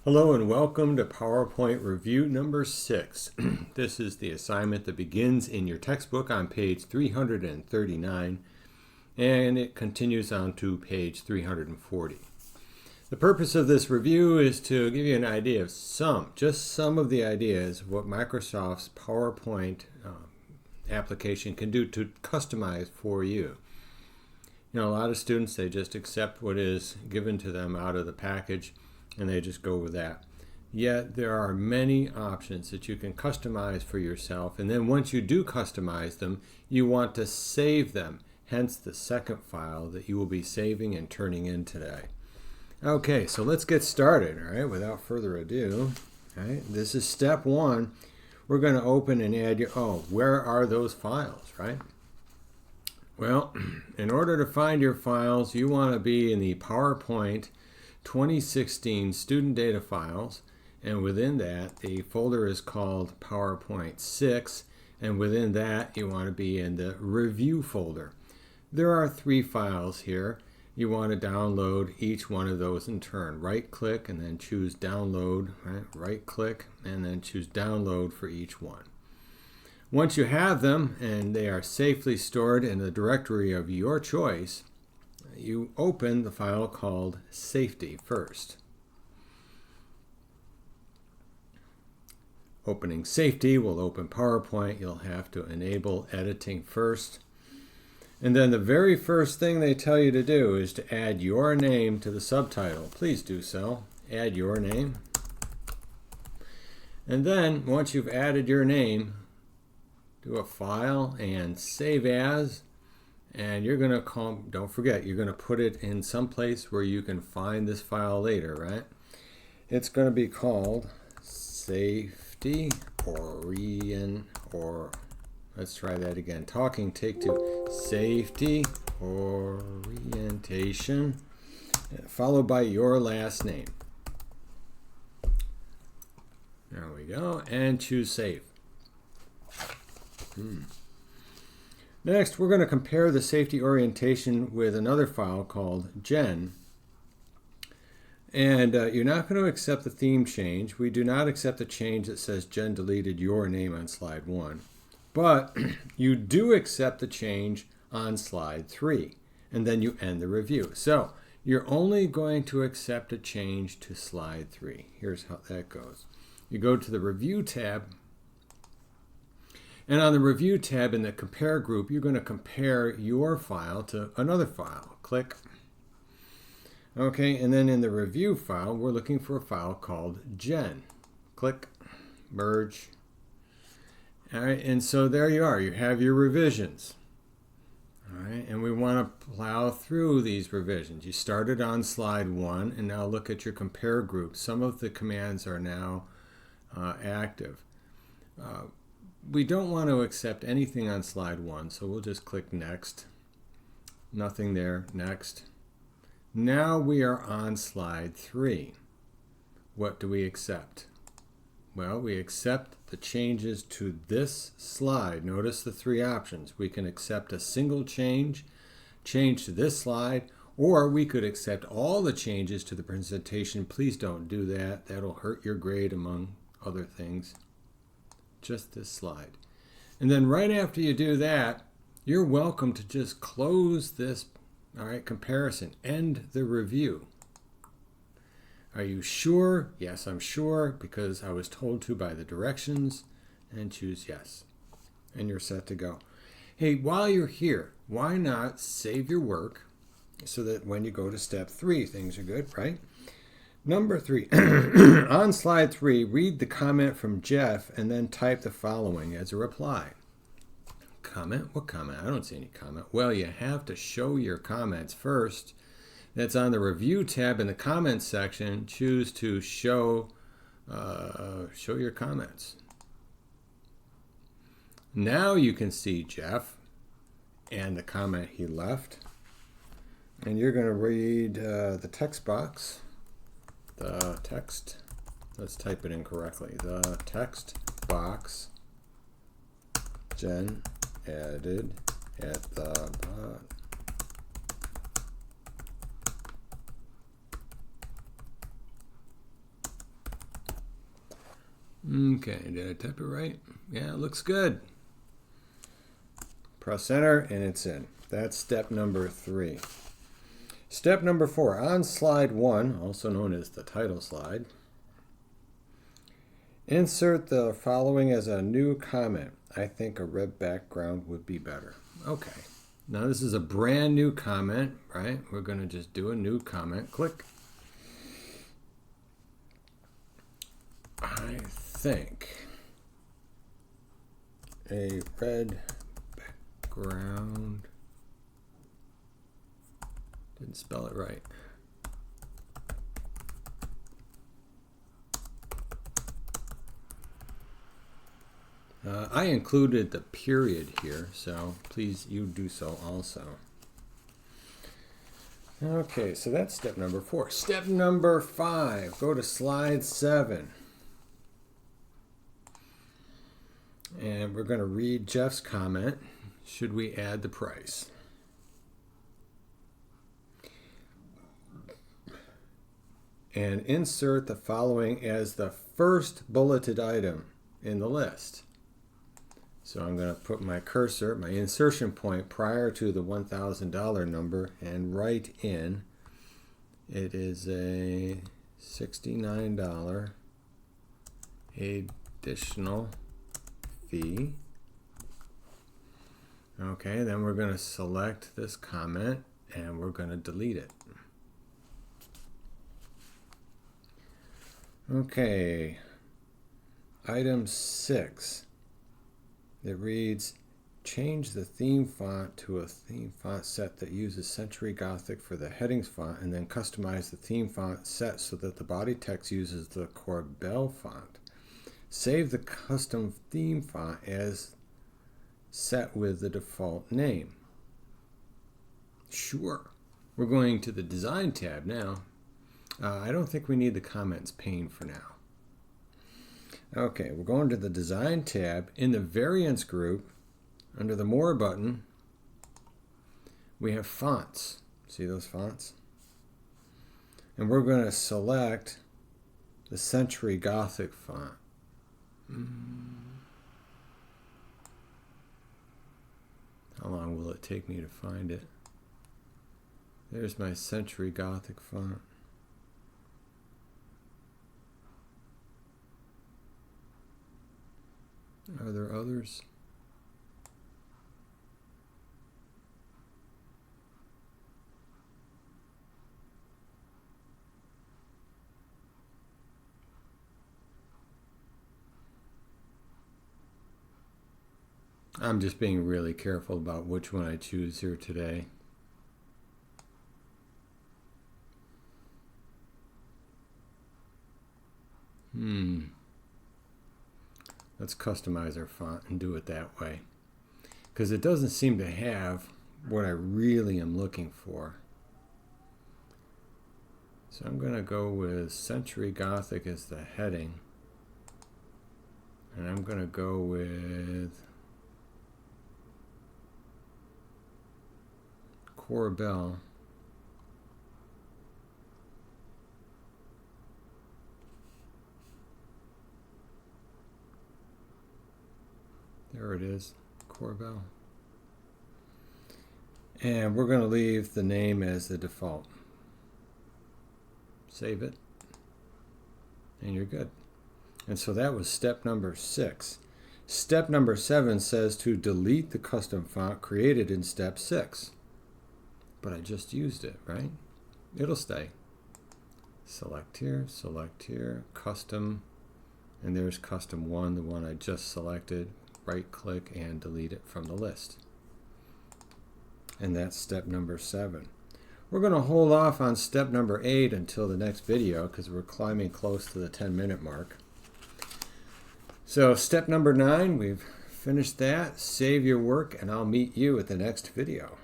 Hello and welcome to PowerPoint Review number 6. This is the assignment that begins in your textbook on page 339 and it continues on to page 340. The purpose of this review is to give you an idea of just some of the ideas of what Microsoft's PowerPoint application can do to customize for you. You know, a lot of students, they just accept what is given to them out of the package and they just go with that. Yet there are many options that you can customize for yourself, and then once you do customize them, you want to save them, hence the second file that you will be saving and turning in today. Okay, so let's get started, all right, without further ado. All right, this is step 1. We're going to open and add where are those files, right? Well, in order to find your files, you want to be in the PowerPoint 2016 student data files, and within that the folder is called PowerPoint 6, and within that you want to be in the review folder. There are 3 files here. You want to download each one of those in turn. Right click and then choose download, right click and then choose download for each one. Once you have them and they are safely stored in the directory of your choice, you open the file called Safety first. Opening Safety will open PowerPoint. You'll have to enable editing first. And then the very first thing they tell you to do is to add your name to the subtitle. Please do so. Add your name. And then once you've added your name, do a file and save as. And you're going to don't forget, you're going to put it in some place where you can find this file later, right? It's going to be called Safety let's try that again. Talking, take 2. Safety Orientation, followed by your last name. There we go. And choose Save. Next, we're going to compare the safety orientation with another file called Gen. And you're not going to accept the theme change. We do not accept the change that says Gen deleted your name on slide 1. But you do accept the change on slide 3. And then you end the review. So you're only going to accept a change to slide 3. Here's how that goes. You go to the Review tab. And on the Review tab in the Compare group, you're going to compare your file to another file. Click. Okay, and then in the Review file, we're looking for a file called Gen. Click. Merge. All right, and so there you are. You have your revisions. All right, and we want to plow through these revisions. You started on slide 1, and now look at your Compare group. Some of the commands are now active. We don't want to accept anything on slide 1, so we'll just click Next. Nothing there. Next. Now we are on slide 3. What do we accept? Well, we accept the changes to this slide. Notice the 3 options. We can accept a single change to this slide, or we could accept all the changes to the presentation. Please don't do that. That'll hurt your grade among other things. Just this slide. And then right after you do that, you're welcome to just close this, comparison. End the review. Are you sure? Yes, I'm sure, because I was told to by the directions, and choose yes. And you're set to go. Hey, while you're here, why not save your work so that when you go to step 3, things are good, right? Number 3, on slide 3, read the comment from Jeff and then type the following as a reply. Comment? What comment? I don't see any comment. Well, you have to show your comments first. That's on the Review tab in the Comments section. Choose to show your comments. Now you can see Jeff and the comment he left. And you're going to read the text box. The text, let's type it in correctly. The text box, Gen added at the Okay, did I type it right? Yeah, it looks good. Press enter and it's in. That's step number 3. Step number 4, on slide 1, also known as the title slide, insert the following as a new comment. I think a red background would be better. Okay, now this is a brand new comment, right? We're going to just do a new comment. Click. I think a red background, didn't spell it right. I included the period here, so please you do so also. Okay, so that's step number 4. Step number 5, go to slide 7. And we're going to read Jeff's comment. Should we add the price? And insert the following as the first bulleted item in the list. So I'm going to put my cursor, my insertion point prior to the $1,000 number and write in, it is a $69 additional fee. Okay, then we're going to select this comment and we're going to delete it. Okay, item 6. It reads, change the theme font to a theme font set that uses Century Gothic for the headings font, and then customize the theme font set so that the body text uses the Corbel font. Save the custom theme font as set with the default name. Sure. We're going to the Design tab now. I don't think we need the comments pane for now. Okay, we're going to the Design tab. In the Variants group, under the More button, we have fonts. See those fonts? And we're going to select the Century Gothic font. How long will it take me to find it? There's my Century Gothic font. Are there others? I'm just being really careful about which one I choose here today. Let's customize our font and do it that way, because it doesn't seem to have what I really am looking for. So I'm going to go with Century Gothic as the heading, and I'm going to go with Corbel. There it is, Corbel. And we're going to leave the name as the default. Save it. And you're good. And so that was step number 6. Step number 7 says to delete the custom font created in step 6. But I just used it, right? It'll stay. Select here, custom. And there's custom 1, the one I just selected. Right click and delete it from the list. And that's step number 7. We're going to hold off on step number 8 until the next video because we're climbing close to the 10-minute mark. So step number 9, we've finished that. Save your work and I'll meet you at the next video.